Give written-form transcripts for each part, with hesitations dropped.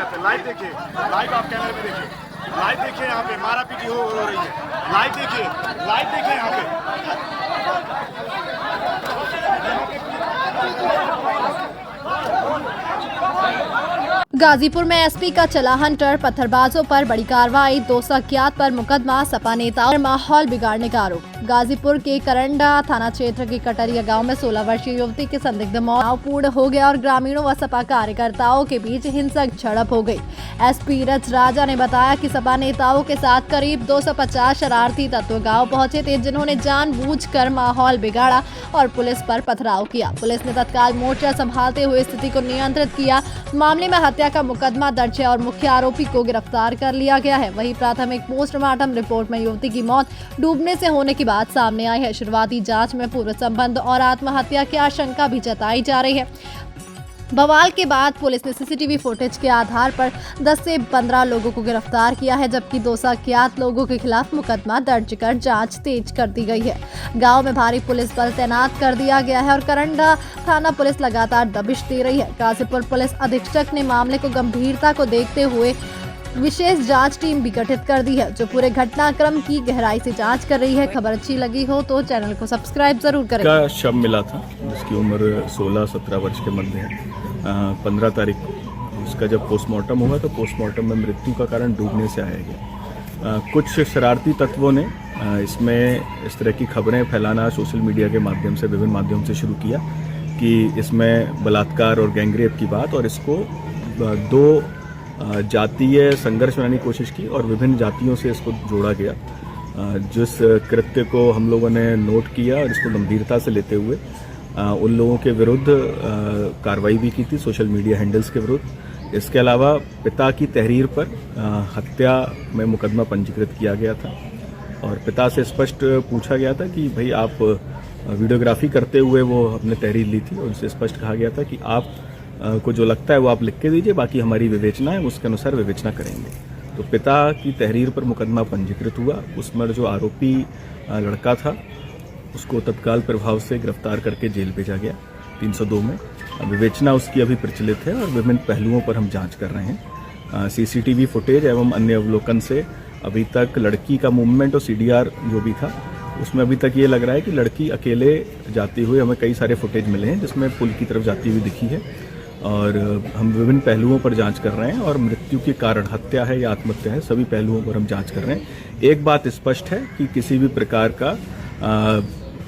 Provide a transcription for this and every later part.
यहाँ पे, लाइव देखिए, लाइव आप कैमरे में देखिए, लाइव देखिए यहाँ पे मारा पीटी हो रही है, लाइव देखिए यहाँ पे। गाजीपुर में एसपी का चला हंटर, पत्थरबाजों पर बड़ी कार्रवाई, 2 अज्ञात पर मुकदमा, सपा नेता और माहौल बिगाड़ने का आरोप। गाजीपुर के करंडा थाना क्षेत्र के कटरिया गांव में 16 वर्षीय युवती की संदिग्ध मौत पूर्ण हो गया और ग्रामीणों व सपा कार्यकर्ताओं के बीच हिंसक झड़प हो गई। एसपी रच राजा ने बताया कि सपा नेताओं के साथ करीब 250 शरारती तत्व गाँव पहुंचे थे, जिन्होंने जानबूझकर माहौल बिगाड़ा और पुलिस पर पथराव किया। पुलिस ने तत्काल मोर्चा संभालते हुए स्थिति को नियंत्रित किया। मामले में हत्या का मुकदमा दर्ज है और मुख्य आरोपी को गिरफ्तार कर लिया गया है। वहीं प्राथमिक पोस्टमार्टम रिपोर्ट में युवती की मौत डूबने से होने की बात सामने आई है। शुरुआती जांच में पूर्व संबंध और आत्महत्या की आशंका भी जताई जा रही है। बवाल के बाद पुलिस ने सीसीटीवी फुटेज के आधार पर 10 से 15 लोगों को गिरफ्तार किया है, जबकि 2 अज्ञात लोगों के खिलाफ मुकदमा दर्ज कर जांच तेज कर दी गई है। गांव में भारी पुलिस बल तैनात कर दिया गया है और करंडा थाना पुलिस लगातार दबिश दे रही है। गाजीपुर पुलिस अधीक्षक ने मामले को गंभीरता को देखते हुए विशेष जांच टीम भी गठित कर दी है, जो पूरे घटनाक्रम की गहराई से जांच कर रही है। खबर अच्छी लगी हो तो चैनल को सब्सक्राइब जरूर करें। का शव मिला था जिसकी उम्र 16-17 वर्ष के मध्य है। 15 तारीख को उसका जब पोस्टमार्टम हुआ तो पोस्टमार्टम में मृत्यु का कारण डूबने से आया गया। कुछ शरारती तत्वों ने इसमें इस तरह की खबरें फैलाना सोशल मीडिया के माध्यम से, विभिन्न माध्यम से शुरू किया कि इसमें बलात्कार और गैंगरेप की बात, और इसको 2 जातीय संघर्ष बनाने की कोशिश की और विभिन्न जातियों से इसको जोड़ा गया। जिस कृत्य को हम लोगों ने नोट किया और इसको गंभीरता से लेते हुए उन लोगों के विरुद्ध कार्रवाई भी की थी, सोशल मीडिया हैंडल्स के विरुद्ध। इसके अलावा पिता की तहरीर पर हत्या में मुकदमा पंजीकृत किया गया था और पिता से स्पष्ट पूछा गया था कि भाई आप वीडियोग्राफी करते हुए वो अपने तहरीर ली थी, और उनसे स्पष्ट कहा गया था कि आप को जो लगता है वो आप लिख के दीजिए, बाकी हमारी विवेचना है, उसके अनुसार विवेचना करेंगे। तो पिता की तहरीर पर मुकदमा पंजीकृत हुआ। उसमें जो आरोपी लड़का था उसको तत्काल प्रभाव से गिरफ्तार करके जेल भेजा गया 302 में। विवेचना उसकी अभी प्रचलित है और विभिन्न पहलुओं पर हम जांच कर रहे हैं। सीसीटीवी फुटेज एवं अन्य अवलोकन से अभी तक लड़की का मूवमेंट और सीडीआर जो भी था उसमें अभी तक ये लग रहा है कि लड़की अकेले जाती हुई, हमें कई सारे फुटेज मिले हैं जिसमें पुल की तरफ जाती हुई दिखी है, और हम विभिन्न पहलुओं पर जांच कर रहे हैं और मृत्यु के कारण हत्या है या आत्महत्या है, सभी पहलुओं पर हम जांच कर रहे हैं। एक बात स्पष्ट है कि किसी भी प्रकार का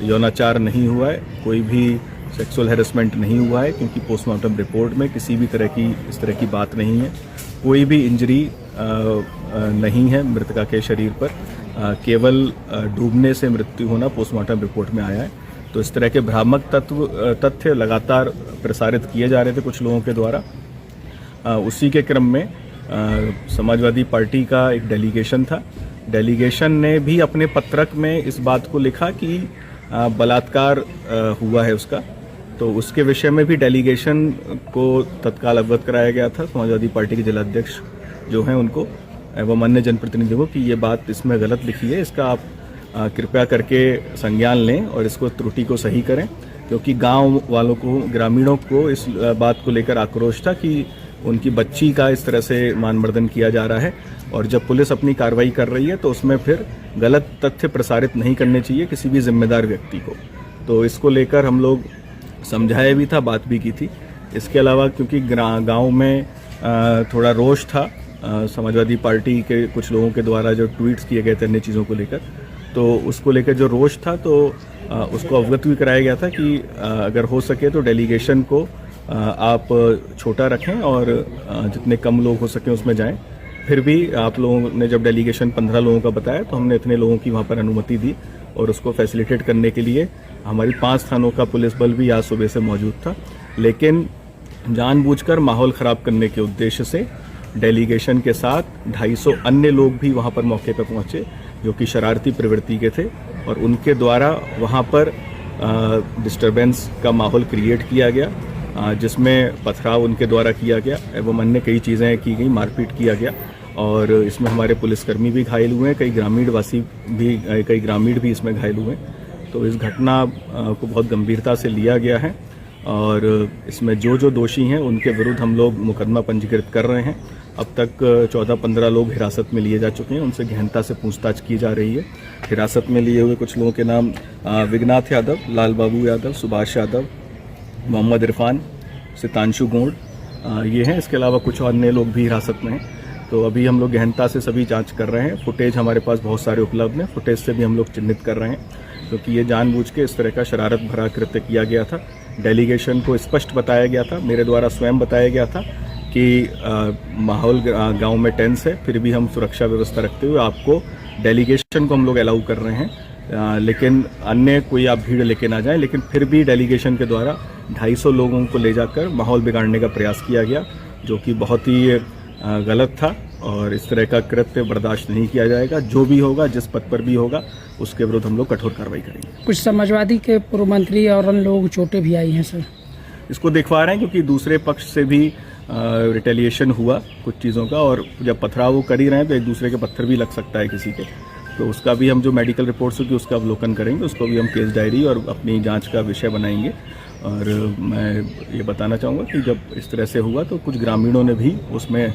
यौनाचार नहीं हुआ है, कोई भी सेक्सुअल हैरेसमेंट नहीं हुआ है, क्योंकि पोस्टमार्टम रिपोर्ट में किसी भी तरह की इस तरह की बात नहीं है। कोई भी इंजरी नहीं है मृतका के शरीर पर, केवल डूबने से मृत्यु होना पोस्टमार्टम रिपोर्ट में आया है। तो इस तरह के भ्रामक तथ्य लगातार प्रसारित किए जा रहे थे कुछ लोगों के द्वारा। उसी के क्रम में समाजवादी पार्टी का एक डेलीगेशन था। डेलीगेशन ने भी अपने पत्रक में इस बात को लिखा कि बलात्कार हुआ है उसका, तो उसके विषय में भी डेलीगेशन को तत्काल अवगत कराया गया था समाजवादी पार्टी के जिलाध्यक्ष जो हैं उनको एवं अन्य जनप्रतिनिधियों को कि ये बात इसमें गलत लिखी है, इसका आप कृपया करके संज्ञान लें और इसको त्रुटि को सही करें। क्योंकि गांव वालों को, ग्रामीणों को इस बात को लेकर आक्रोश था कि उनकी बच्ची का इस तरह से मानमर्दन किया जा रहा है, और जब पुलिस अपनी कार्रवाई कर रही है तो उसमें फिर गलत तथ्य प्रसारित नहीं करने चाहिए किसी भी जिम्मेदार व्यक्ति को। तो इसको लेकर हम लोग समझाया भी था, बात भी की थी। इसके अलावा क्योंकि गांव में थोड़ा रोष था समाजवादी पार्टी के कुछ लोगों के द्वारा जो ट्वीट्स किए गए थे अन्य चीज़ों को लेकर, तो उसको लेकर जो रोष था तो उसको अवगत भी कराया गया था कि अगर हो सके तो डेलीगेशन को आप छोटा रखें और जितने कम लोग हो सकें उसमें जाएं। फिर भी आप लोगों ने जब डेलीगेशन 15 लोगों का बताया तो हमने इतने लोगों की वहाँ पर अनुमति दी, और उसको फैसिलिटेट करने के लिए हमारी 5 थानों का पुलिस बल भी आज सुबह से मौजूद था। लेकिन जानबूझकर माहौल ख़राब करने के उद्देश्य से डेलीगेशन के साथ 250 अन्य लोग भी वहाँ पर मौके पर पहुँचे जो कि शरारती प्रवृत्ति के थे, और उनके द्वारा वहाँ पर डिस्टरबेंस का माहौल क्रिएट किया गया, जिसमें पथराव उनके द्वारा किया गया एवं अन्य कई चीज़ें की गई, मारपीट किया गया, और इसमें हमारे पुलिसकर्मी भी घायल हुए हैं, कई ग्रामीण भी इसमें घायल हुए हैं। तो इस घटना को बहुत गंभीरता से लिया गया है और इसमें जो जो दोषी हैं उनके विरुद्ध हम लोग मुकदमा पंजीकृत कर रहे हैं। अब तक 14-15 लोग हिरासत में लिए जा चुके हैं, उनसे गहनता से पूछताछ की जा रही है। हिरासत में लिए हुए कुछ लोगों के नाम विघनाथ यादव, लाल बाबू यादव, सुभाष यादव, मोहम्मद इरफान, सितांशु गोंड ये हैं। इसके अलावा कुछ अन्य लोग भी हिरासत में हैं। तो अभी हम लोग गहनता से सभी जांच कर रहे हैं। फुटेज हमारे पास बहुत सारे उपलब्ध हैं, फुटेज से भी हम लोग चिन्हित कर रहे हैं, क्योंकि ये जानबूझ के इस तरह का शरारत भरा कृत्य किया गया था। डेलीगेशन को स्पष्ट बताया गया था, मेरे द्वारा स्वयं बताया गया था कि माहौल गांव में टेंस है, फिर भी हम सुरक्षा व्यवस्था रखते हुए आपको डेलीगेशन को हम लोग अलाउ कर रहे हैं। लेकिन अन्य कोई आप भीड़ लेके ना जाएं। लेकिन फिर भी डेलीगेशन के द्वारा 250 लोगों को ले जाकर माहौल बिगाड़ने का प्रयास किया गया, जो कि बहुत ही गलत था और इस तरह का कृत्य बर्दाश्त नहीं किया जाएगा। जो भी होगा, जिस पद पर भी होगा, उसके विरुद्ध हम लोग कठोर कार्रवाई करेंगे। कुछ समाजवादी के पूर्व मंत्री और अन्य लोग चोटें भी आई हैं सर। इसको दिखवा रहे हैं क्योंकि दूसरे पक्ष से भी रिटेलिएशन हुआ कुछ चीज़ों का, और जब पथराव वो कर ही रहे हैं तो एक दूसरे के पत्थर भी लग सकता है किसी के। तो उसका भी हम जो मेडिकल रिपोर्ट्स होगी उसका अवलोकन करेंगे, उसको भी हम केस डायरी और अपनी जांच का विषय बनाएंगे। और मैं ये बताना चाहूँगा कि जब इस तरह से हुआ तो कुछ ग्रामीणों ने भी उसमें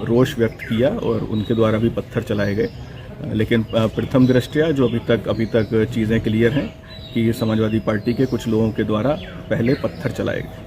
रोष व्यक्त किया और उनके द्वारा भी पत्थर चलाए गए। लेकिन प्रथम दृष्टया जो अभी तक चीज़ें क्लियर हैं कि समाजवादी पार्टी के कुछ लोगों के द्वारा पहले पत्थर चलाए गए।